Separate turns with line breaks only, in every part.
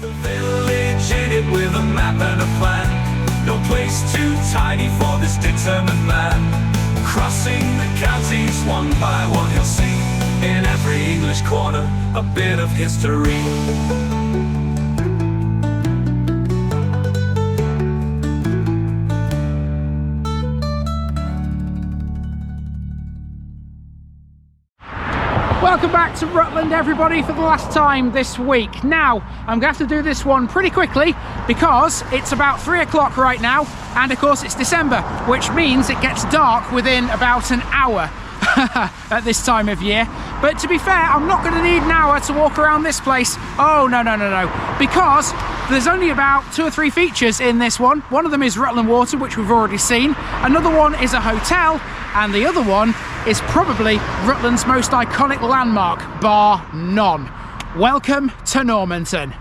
The village in it with a map and a plan. No place too tiny for this determined man. Crossing the counties one by one, he'll see in every English corner a bit of history.
Welcome back to Rutland, everybody, for the last time this week. Now, I'm going to have to do this one pretty quickly because it's about 3 o'clock right now, and of course it's December, which means it gets dark within about an hour at this time of year. But to be fair, I'm not going to need an hour to walk around this place. Oh, no, because there's only about 2 or 3 features in this one. One of them is Rutland Water, which we've already seen. Another one is a hotel, and the other one is probably Rutland's most iconic landmark, bar none. Welcome to Normanton.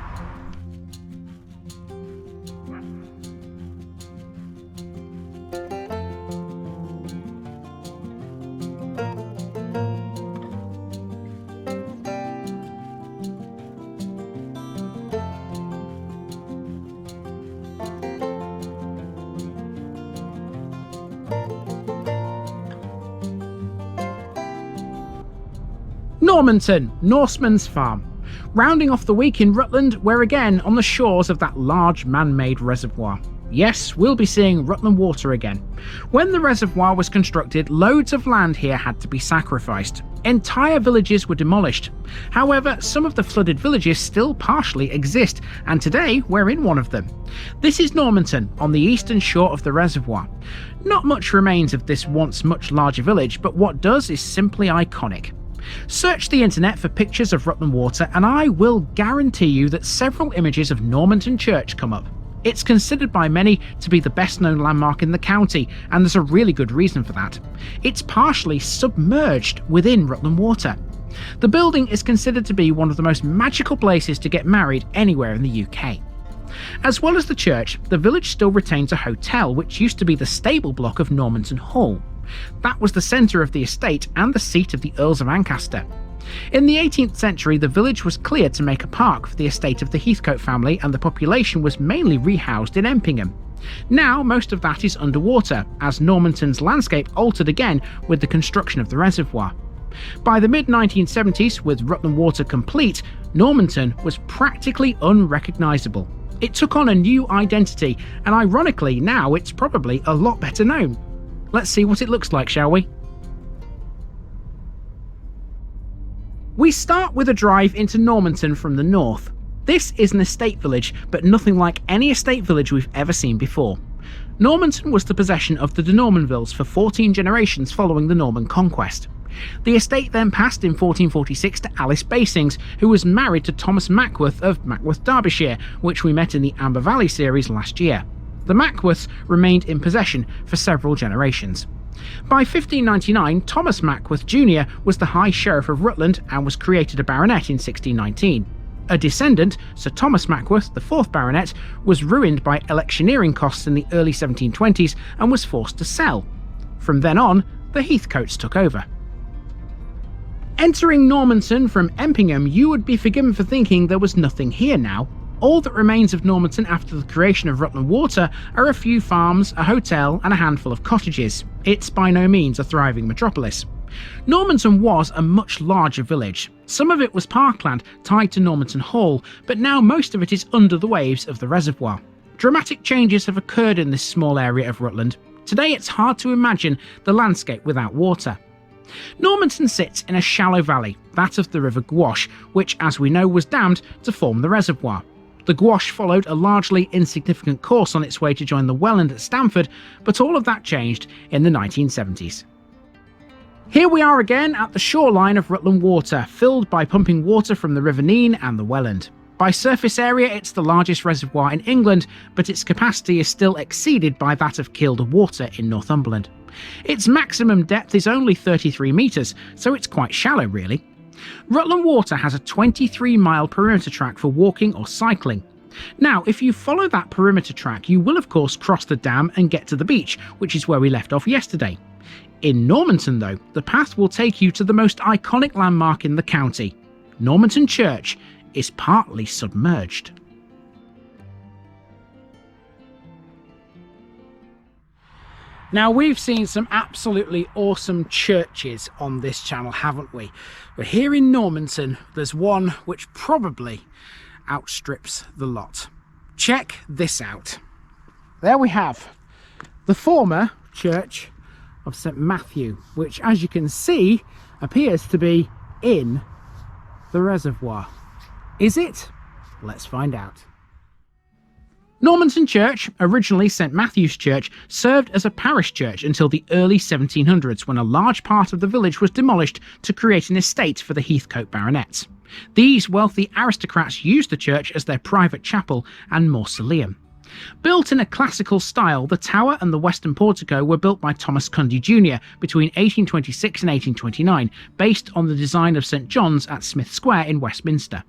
Normanton, Norseman's Farm. Rounding off the week in Rutland, we're again on the shores of that large man-made reservoir. Yes, we'll be seeing Rutland Water again. When the reservoir was constructed, loads of land here had to be sacrificed. Entire villages were demolished. However, some of the flooded villages still partially exist, and today we're in one of them. This is Normanton, on the eastern shore of the reservoir. Not much remains of this once much larger village, but what does is simply iconic. Search the internet for pictures of Rutland Water and I will guarantee you that several images of Normanton Church come up. It's considered by many to be the best known landmark in the county, and there's a really good reason for that. It's partially submerged within Rutland Water. The building is considered to be one of the most magical places to get married anywhere in the UK. As well as the church, the village still retains a hotel which used to be the stable block of Normanton Hall. That was the centre of the estate and the seat of the Earls of Ancaster. In the 18th century, the village was cleared to make a park for the estate of the Heathcote family, and the population was mainly rehoused in Empingham. Now, most of that is underwater, as Normanton's landscape altered again with the construction of the reservoir. By the mid-1970s, with Rutland Water complete, Normanton was practically unrecognisable. It took on a new identity, and ironically, now it's probably a lot better known. Let's see what it looks like, shall we? We start with a drive into Normanton from the north. This is an estate village, but nothing like any estate village we've ever seen before. Normanton was the possession of the de Normanvilles for 14 generations following the Norman conquest. The estate then passed in 1446 to Alice Basings, who was married to Thomas Mackworth of Mackworth, Derbyshire, which we met in the Amber Valley series last year. The Mackworths remained in possession for several generations. By 1599, Thomas Mackworth Jr. was the High Sheriff of Rutland and was created a baronet in 1619. A descendant, Sir Thomas Mackworth, the 4th Baronet, was ruined by electioneering costs in the early 1720s and was forced to sell. From then on, the Heathcotes took over. Entering Normanton from Empingham, you would be forgiven for thinking there was nothing here now. All that remains of Normanton after the creation of Rutland Water are a few farms, a hotel and a handful of cottages. It's by no means a thriving metropolis. Normanton was a much larger village. Some of it was parkland tied to Normanton Hall, but now most of it is under the waves of the reservoir. Dramatic changes have occurred in this small area of Rutland. Today it's hard to imagine the landscape without water. Normanton sits in a shallow valley, that of the River Gwash, which as we know was dammed to form the reservoir. The Gwash followed a largely insignificant course on its way to join the Welland at Stamford, but all of that changed in the 1970s. Here we are again at the shoreline of Rutland Water, filled by pumping water from the River Nene and the Welland. By surface area it's the largest reservoir in England, but its capacity is still exceeded by that of Kielder Water in Northumberland. Its maximum depth is only 33 metres, so it's quite shallow really. Rutland Water has a 23-mile perimeter track for walking or cycling. Now, if you follow that perimeter track, you will of course cross the dam and get to the beach, which is where we left off yesterday. In Normanton though, the path will take you to the most iconic landmark in the county. Normanton Church is partly submerged. Now, we've seen some absolutely awesome churches on this channel, haven't we? But here in Normanton, there's one which probably outstrips the lot. Check this out. There we have the former church of St Matthew, which, as you can see, appears to be in the reservoir. Is it? Let's find out. Normanton Church, originally St Matthew's Church, served as a parish church until the early 1700s, when a large part of the village was demolished to create an estate for the Heathcote baronets. These wealthy aristocrats used the church as their private chapel and mausoleum. Built in a classical style, the tower and the western portico were built by Thomas Cundy Jr. between 1826 and 1829, based on the design of St John's at Smith Square in Westminster.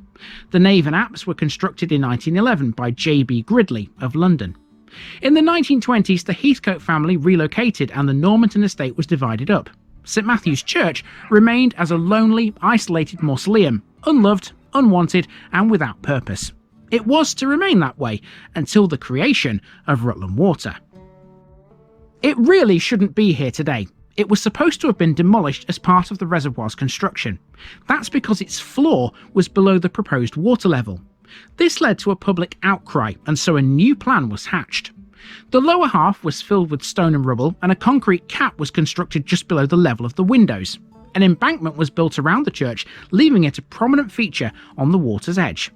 The nave and apse were constructed in 1911 by J.B. Gridley of London. In the 1920s, the Heathcote family relocated and the Normanton estate was divided up. St Matthew's Church remained as a lonely, isolated mausoleum, unloved, unwanted, and without purpose. It was to remain that way until the creation of Rutland Water. It really shouldn't be here today. It was supposed to have been demolished as part of the reservoir's construction. That's because its floor was below the proposed water level. This led to a public outcry, and so a new plan was hatched. The lower half was filled with stone and rubble, and a concrete cap was constructed just below the level of the windows. An embankment was built around the church, leaving it a prominent feature on the water's edge.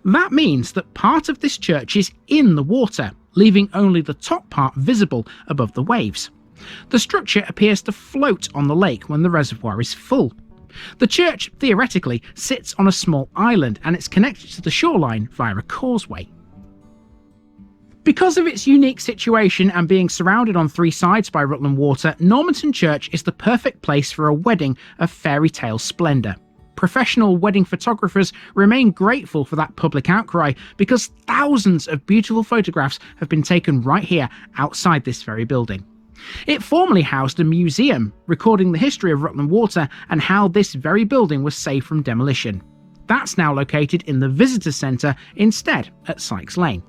That means that part of this church is in the water, leaving only the top part visible above the waves. The structure appears to float on the lake when the reservoir is full. The church, theoretically, sits on a small island and it's connected to the shoreline via a causeway. Because of its unique situation and being surrounded on three sides by Rutland Water, Normanton Church is the perfect place for a wedding of fairy tale splendour. Professional wedding photographers remain grateful for that public outcry because thousands of beautiful photographs have been taken right here outside this very building. It formerly housed a museum, recording the history of Rutland Water and how this very building was saved from demolition. That's now located in the visitor centre instead at Sykes Lane.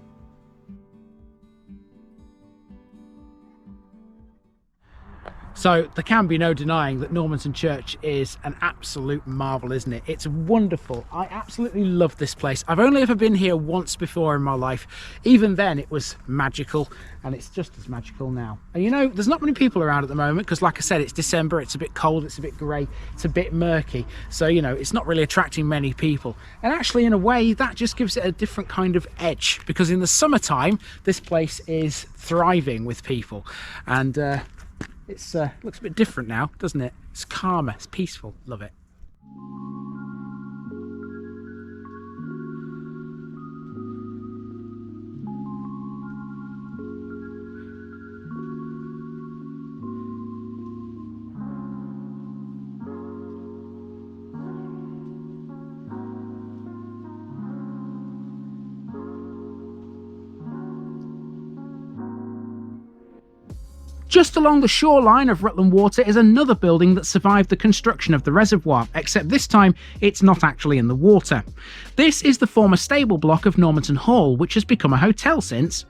So there can be no denying that Normanton Church is an absolute marvel, isn't it? It's wonderful. I absolutely love this place. I've only ever been here once before in my life. Even then it was magical, and it's just as magical now. And you know, there's not many people around at the moment because, like I said, it's December, it's a bit cold, it's a bit grey, it's a bit murky. So, you know, it's not really attracting many people. And actually, in a way, that just gives it a different kind of edge, because in the summertime, this place is thriving with people. And It's looks a bit different now, doesn't it? It's calmer, it's peaceful, love it. Just along the shoreline of Rutland Water is another building that survived the construction of the reservoir, except this time it's not actually in the water. This is the former stable block of Normanton Hall, which has become a hotel since.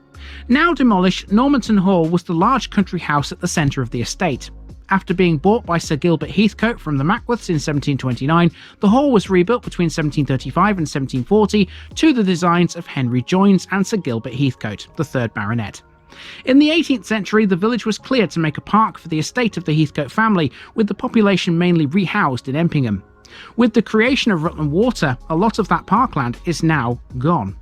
Now demolished, Normanton Hall was the large country house at the centre of the estate. After being bought by Sir Gilbert Heathcote from the Mackworths in 1729, the hall was rebuilt between 1735 and 1740 to the designs of Henry Joynes and Sir Gilbert Heathcote, the third baronet. In the 18th century, the village was cleared to make a park for the estate of the Heathcote family, with the population mainly rehoused in Empingham. With the creation of Rutland Water, a lot of that parkland is now gone.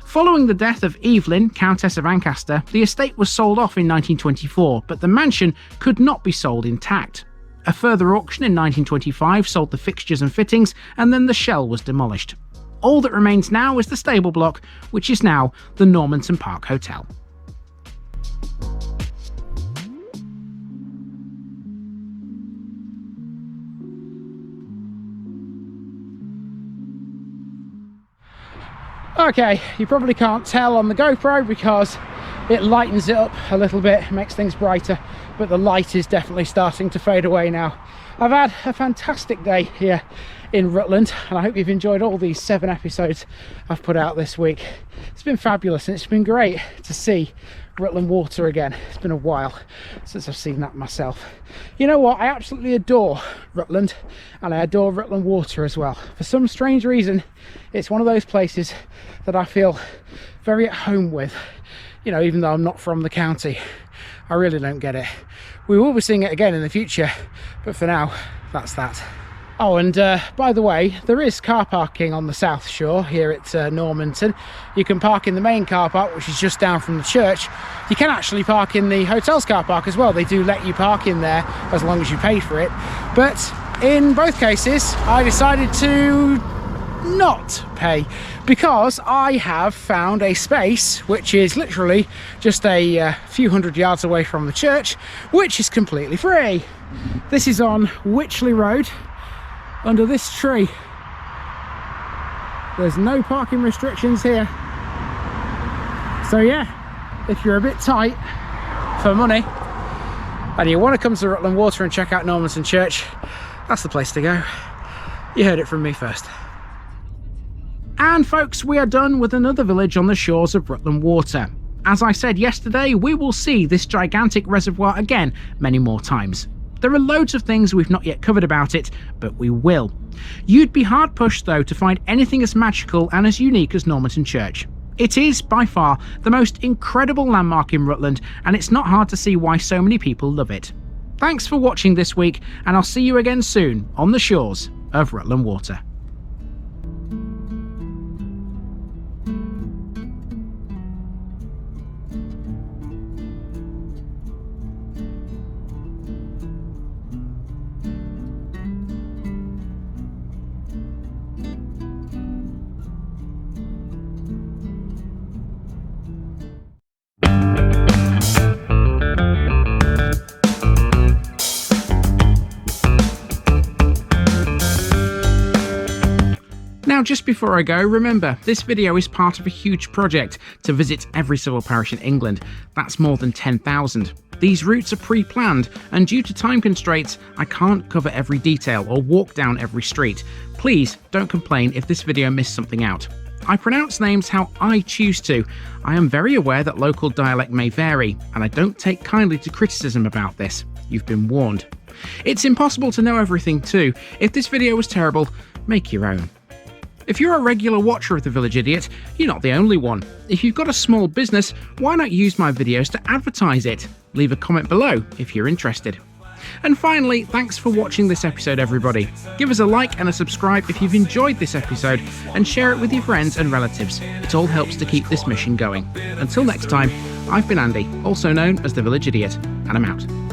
Following the death of Evelyn, Countess of Ancaster, the estate was sold off in 1924, but the mansion could not be sold intact. A further auction in 1925 sold the fixtures and fittings, and then the shell was demolished. All that remains now is the stable block, which is now the Normanton Park Hotel. Okay, you probably can't tell on the GoPro because it lightens it up a little bit, makes things brighter, but the light is definitely starting to fade away now. I've had a fantastic day here in Rutland, and I hope you've enjoyed all these 7 episodes I've put out this week. It's been fabulous, and it's been great to see Rutland Water again. It's been a while since I've seen that myself. You know what, I absolutely adore Rutland, and I adore Rutland Water as well. For some strange reason, it's one of those places that I feel very at home with, you know, even though I'm not from the county. I really don't get it. We will be seeing it again in the future, but for now, that's that. Oh, and by the way, there is car parking on the south shore here at Normanton. You can park in the main car park, which is just down from the church. You can actually park in the hotel's car park as well. They do let you park in there as long as you pay for it. But in both cases, I decided to not pay because I have found a space which is literally just a few hundred yards away from the church, which is completely free. This is on Wychley Road, under this tree. There's no parking restrictions here, so yeah, if you're a bit tight for money and you want to come to Rutland Water and check out Normanton Church, that's the place to go. You heard it from me first. And folks, we are done with another village on the shores of Rutland Water. As I said yesterday, we will see this gigantic reservoir again many more times. There are loads of things we've not yet covered about it, but we will. You'd be hard pushed though to find anything as magical and as unique as Normanton Church. It is by far the most incredible landmark in Rutland, and it's not hard to see why so many people love it. Thanks for watching this week, and I'll see you again soon on the shores of Rutland Water. Now, just before I go, remember, this video is part of a huge project to visit every civil parish in England. That's more than 10,000. These routes are pre-planned, and due to time constraints, I can't cover every detail or walk down every street. Please don't complain if this video missed something out. I pronounce names how I choose to. I am very aware that local dialect may vary, and I don't take kindly to criticism about this. You've been warned. It's impossible to know everything too. If this video was terrible, make your own. If you're a regular watcher of The Village Idiot, you're not the only one. If you've got a small business, why not use my videos to advertise it? Leave a comment below if you're interested. And finally, thanks for watching this episode, everybody. Give us a like and a subscribe if you've enjoyed this episode, and share it with your friends and relatives. It all helps to keep this mission going. Until next time, I've been Andy, also known as The Village Idiot, and I'm out.